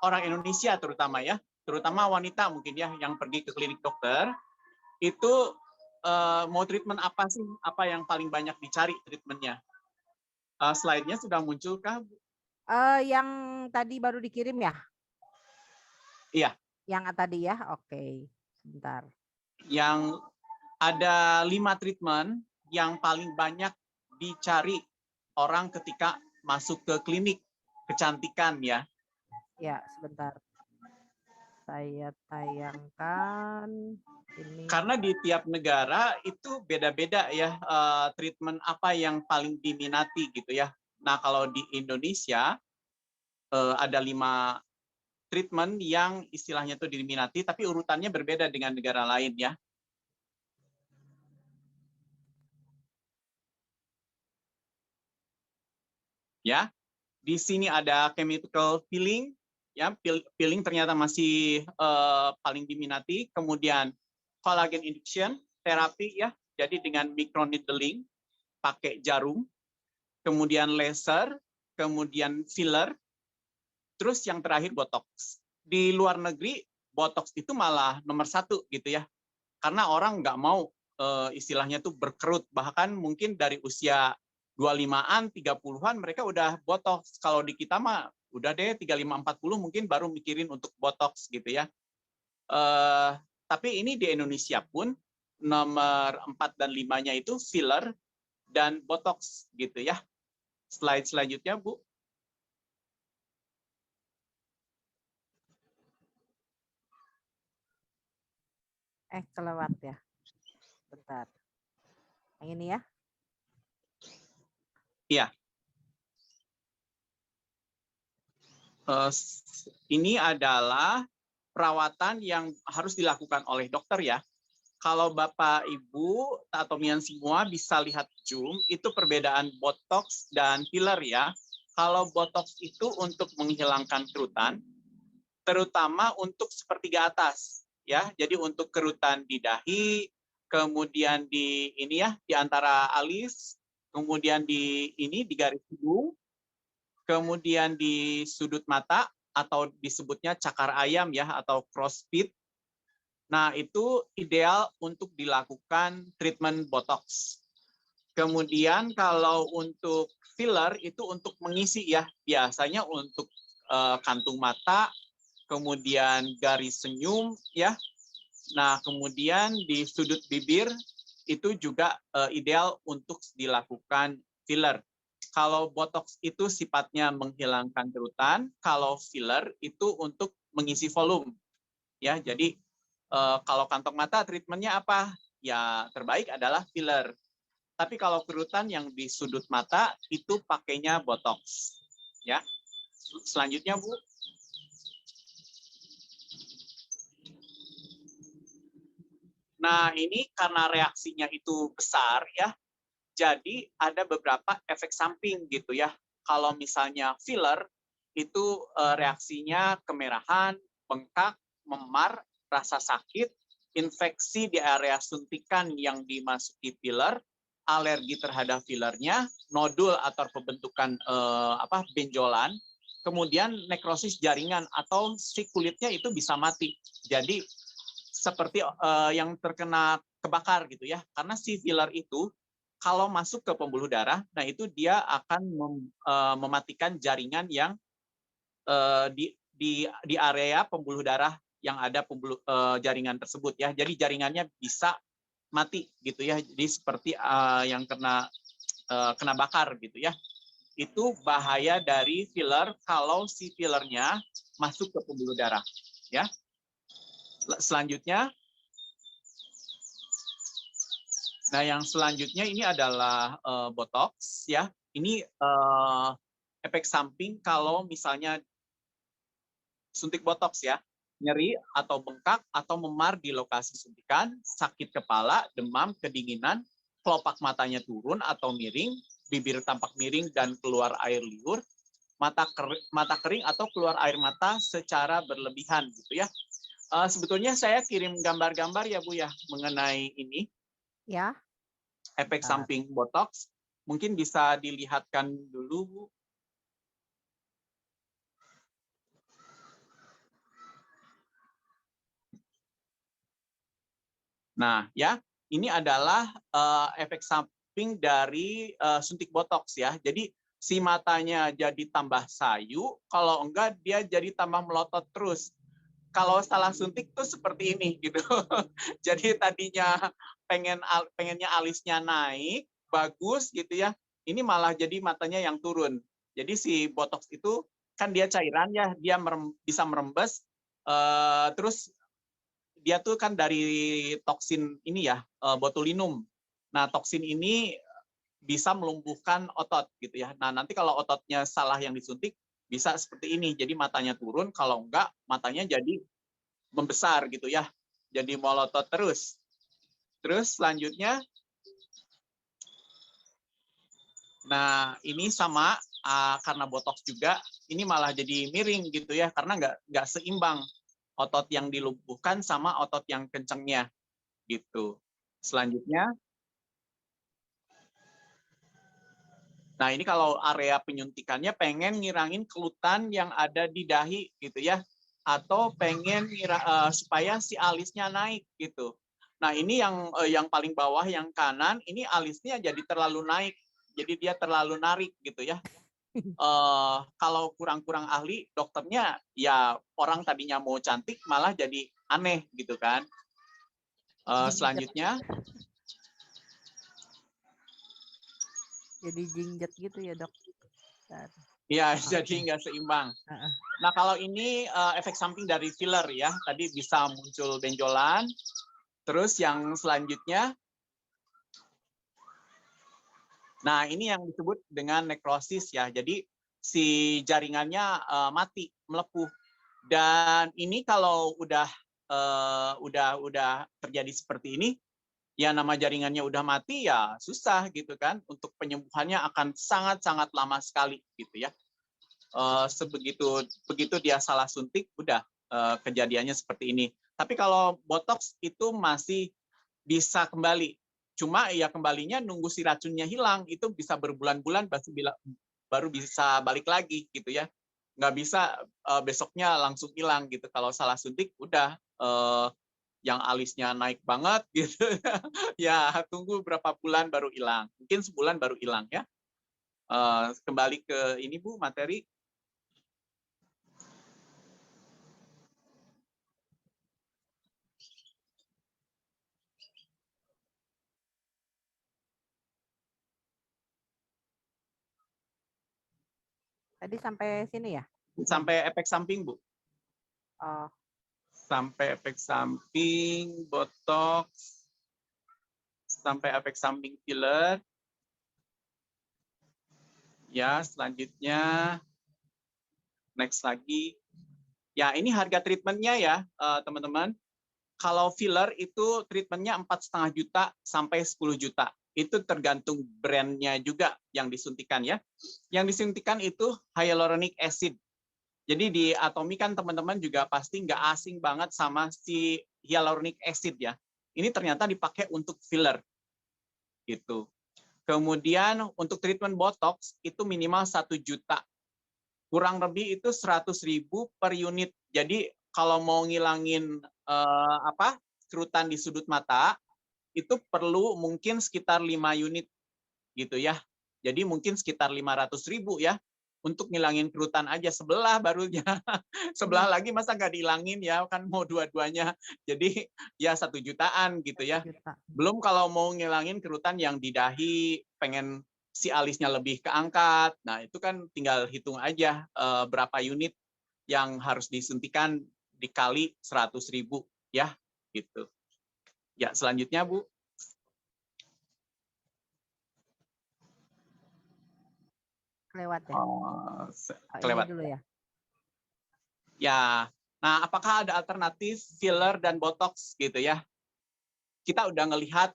orang Indonesia terutama ya, terutama wanita mungkin ya yang pergi ke klinik dokter, itu mau treatment apa sih? Apa yang paling banyak dicari treatmentnya? Slide-nya sudah muncul kah? Yang tadi baru dikirim ya? Iya. Yang tadi ya? Oke, sebentar. Yang ada 5 treatment yang paling banyak dicari orang ketika masuk ke klinik kecantikan ya. Ya, sebentar. Saya tayangkan ini. Karena di tiap negara itu beda-beda ya treatment apa yang paling diminati gitu ya. Nah kalau di Indonesia ada 5 treatment yang istilahnya itu diminati, tapi urutannya berbeda dengan negara lain ya. Ya, di sini ada chemical peeling, ya peeling ternyata masih paling diminati. Kemudian collagen induction terapi ya, jadi dengan microneedling pakai jarum, kemudian laser, kemudian filler, terus yang terakhir botox. Di luar negeri botox itu malah nomor 1 gitu ya, karena orang nggak mau istilahnya tuh berkerut, bahkan mungkin dari usia 25-an, 30-an mereka udah botox. Kalau di kita mah udah deh 35-40 mungkin baru mikirin untuk botox gitu ya. Tapi ini di Indonesia pun nomor 4 dan 5-nya itu filler dan botox gitu ya. Slide selanjutnya, Bu. Kelewat ya. Bentar. Yang ini ya? Iya. Ini adalah perawatan yang harus dilakukan oleh dokter ya. Kalau Bapak Ibu atau Mian semua bisa lihat Zoom, itu perbedaan botox dan filler ya. Kalau botox itu untuk menghilangkan kerutan, terutama untuk sepertiga atas ya. Jadi untuk kerutan di dahi, kemudian di ini ya di antara alis, kemudian di ini di garis hidung, kemudian di sudut mata atau disebutnya cakar ayam ya atau crossfit. Nah, itu ideal untuk dilakukan treatment botox. Kemudian kalau untuk filler itu untuk mengisi ya, biasanya untuk kantung mata, kemudian garis senyum ya. Nah, kemudian di sudut bibir itu juga ideal untuk dilakukan filler. Kalau botox itu sifatnya menghilangkan kerutan, kalau filler itu untuk mengisi volume. Ya, jadi kalau kantong mata treatmentnya apa? Ya terbaik adalah filler. Tapi kalau kerutan yang di sudut mata itu pakainya botox. Ya. Selanjutnya, Bu. Nah, ini karena reaksinya itu besar ya. Jadi ada beberapa efek samping gitu ya. Kalau misalnya filler itu reaksinya kemerahan, bengkak, memar, rasa sakit, infeksi di area suntikan yang dimasuki filler, alergi terhadap fillernya, nodul atau pembentukan benjolan, kemudian nekrosis jaringan atau si kulitnya itu bisa mati. Jadi seperti yang terkena kebakar gitu ya. Karena si filler itu kalau masuk ke pembuluh darah, nah itu dia akan mematikan jaringan yang di area pembuluh darah yang ada jaringan tersebut ya. Jadi jaringannya bisa mati gitu ya. Jadi seperti yang kena bakar gitu ya. Itu bahaya dari filler kalau si fillernya masuk ke pembuluh darah ya. Selanjutnya, nah yang selanjutnya ini adalah botox ya. Ini efek samping kalau misalnya suntik botox ya, nyeri atau bengkak atau memar di lokasi suntikan, sakit kepala, demam, kedinginan, kelopak matanya turun atau miring, bibir tampak miring dan keluar air liur, mata kering atau keluar air mata secara berlebihan gitu ya. Sebetulnya saya kirim gambar-gambar ya Bu ya mengenai ini. Ya. Efek samping botox. Mungkin bisa dilihatkan dulu Bu. Nah, ya, ini adalah efek samping dari suntik botox ya. Jadi si matanya jadi tambah sayu, kalau enggak dia jadi tambah melotot terus. Kalau salah suntik tuh seperti ini gitu. Jadi tadinya pengennya alisnya naik, bagus gitu ya. Ini malah jadi matanya yang turun. Jadi si botox itu kan dia cairan ya, dia bisa merembes, terus dia tuh kan dari toksin ini ya, botulinum. Nah, toksin ini bisa melumpuhkan otot gitu ya. Nah, nanti kalau ototnya salah yang disuntik bisa seperti ini. Jadi matanya turun, kalau enggak matanya jadi membesar gitu ya. Jadi melotot terus. Terus selanjutnya, nah ini sama karena botox juga, ini malah jadi miring gitu ya, karena nggak seimbang otot yang dilumpuhkan sama otot yang kencengnya gitu. Selanjutnya, nah ini kalau area penyuntikannya pengen ngirangin kelutan yang ada di dahi gitu ya, atau pengen supaya si alisnya naik gitu. Nah ini yang paling bawah yang kanan ini alisnya jadi terlalu naik, jadi dia terlalu narik gitu ya. Kalau kurang-kurang ahli dokternya ya orang tadinya mau cantik malah jadi aneh gitu kan. Jingjet. Selanjutnya, Jadi jingjet gitu ya, Dok. Bentar. ya Oke. jadi nggak seimbang. Nah kalau ini efek samping dari filler ya, tadi bisa muncul benjolan. Terus yang selanjutnya, nah ini yang disebut dengan nekrosis ya. Jadi si jaringannya mati, melepuh. Dan ini kalau udah terjadi seperti ini, ya nama jaringannya udah mati ya susah gitu kan. Untuk penyembuhannya akan sangat-sangat lama sekali gitu ya. Begitu dia salah suntik, udah kejadiannya seperti ini. Tapi kalau botox itu masih bisa kembali. Cuma ya kembalinya nunggu si racunnya hilang, itu bisa berbulan-bulan baru bisa balik lagi gitu ya. Nggak bisa besoknya langsung hilang gitu. Kalau salah suntik udah yang alisnya naik banget gitu. Ya tunggu berapa bulan baru hilang. Mungkin sebulan baru hilang ya. Kembali ke ini Bu, materi. Tadi sampai sini ya? Sampai efek samping, Bu. Oh, Sampai efek samping, botox, sampai efek samping filler. Ya, selanjutnya, next lagi. Ya, ini harga treatmentnya ya, teman-teman. Kalau filler itu treatmentnya 4,5 juta sampai 10 juta. Itu tergantung brandnya juga yang disuntikan ya. Yang disuntikan itu hyaluronic acid. Jadi di Atomy kan teman-teman juga pasti nggak asing banget sama si hyaluronic acid ya. Ini ternyata dipakai untuk filler gitu. Kemudian untuk treatment botox itu minimal 1 juta. Kurang lebih itu 100.000 per unit. Jadi kalau mau ngilangin kerutan di sudut mata itu perlu mungkin sekitar 5 unit gitu ya. Jadi mungkin sekitar 500.000 ya untuk ngilangin kerutan aja sebelah barunya. Sebelah lagi masa nggak dihilangin ya, kan mau dua-duanya. Jadi ya 1 jutaan gitu ya. 1 juta. Belum kalau mau ngilangin kerutan yang di dahi, pengen si alisnya lebih keangkat. Nah itu kan tinggal hitung aja berapa unit yang harus disuntikan dikali 100.000 ya gitu. Ya selanjutnya Bu. Kelewat ya? Kelewat. Ini dulu ya. Ya, nah apakah ada alternatif filler dan botox gitu ya? Kita udah ngelihat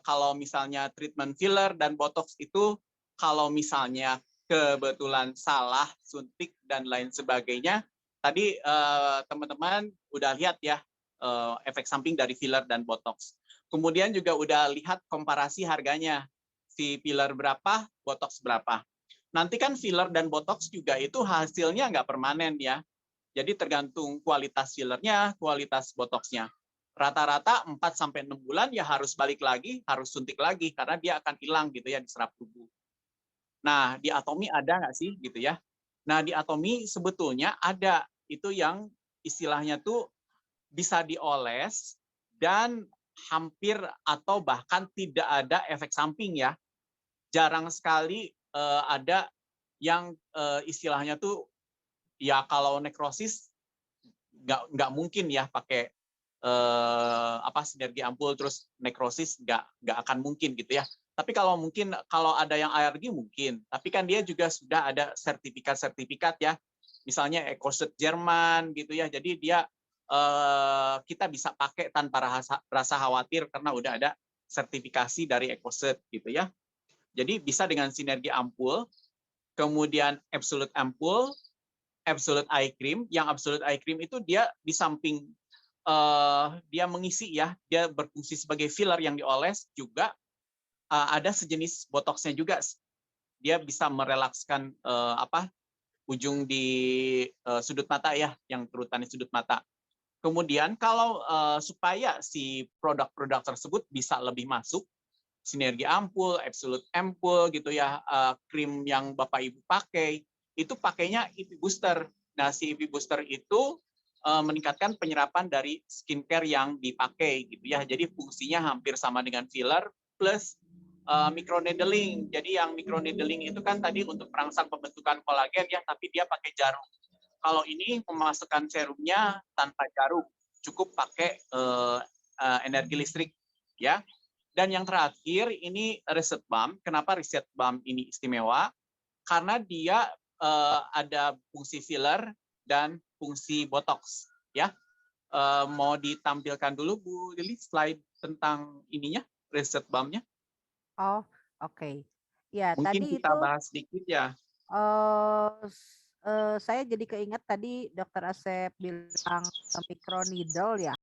kalau misalnya treatment filler dan botox itu kalau misalnya kebetulan salah suntik dan lain sebagainya, tadi teman-teman udah lihat ya efek samping dari filler dan botox. Kemudian juga udah lihat komparasi harganya, si filler berapa, botox berapa. Nanti kan filler dan botox juga itu hasilnya nggak permanen ya. Jadi tergantung kualitas fillernya, kualitas botoxnya. Rata-rata 4 sampai 6 bulan ya harus balik lagi, harus suntik lagi karena dia akan hilang gitu ya, diserap tubuh. Nah, di Atomy ada nggak sih gitu ya? Nah, di Atomy sebetulnya ada itu yang istilahnya tuh bisa dioles dan hampir atau bahkan tidak ada efek samping ya. Jarang sekali ada yang istilahnya tuh ya kalau nekrosis nggak mungkin ya pakai sinergi ampul terus nekrosis nggak akan mungkin gitu ya. Tapi kalau mungkin kalau ada yang alergi mungkin. Tapi kan dia juga sudah ada sertifikat ya. Misalnya EcoCert Jerman gitu ya. Jadi dia kita bisa pakai tanpa rasa khawatir karena udah ada sertifikasi dari EcoCert gitu ya. Jadi bisa dengan sinergi ampul, kemudian absolute ampul, absolute eye cream. Yang absolute eye cream itu dia di samping dia mengisi ya, dia berfungsi sebagai filler yang dioles juga ada sejenis botoxnya juga. Dia bisa merelakskan ujung di sudut mata ya, yang kerutan di sudut mata. Kemudian kalau supaya si produk-produk tersebut bisa lebih masuk, sinergi ampul, absolute ampul gitu ya, krim yang Bapak Ibu pakai, itu pakainya IV booster. Nah, si IV booster itu meningkatkan penyerapan dari skincare yang dipakai gitu ya. Jadi fungsinya hampir sama dengan filler plus microneedling. Jadi yang microneedling itu kan tadi untuk merangsang pembentukan kolagen ya, tapi dia pakai jarum. Kalau ini memasukkan serumnya tanpa jarum, cukup pakai energi listrik ya. Dan yang terakhir ini reset balm. Kenapa reset balm ini istimewa? Karena dia ada fungsi filler dan fungsi botox ya. Mau ditampilkan dulu Bu Lili slide tentang ininya, reset balmnya? Oh, oke. Ya, Mungkin tadi kita itu bahas sedikit ya. saya jadi keinget tadi Dokter Asep bilang microneedle ya.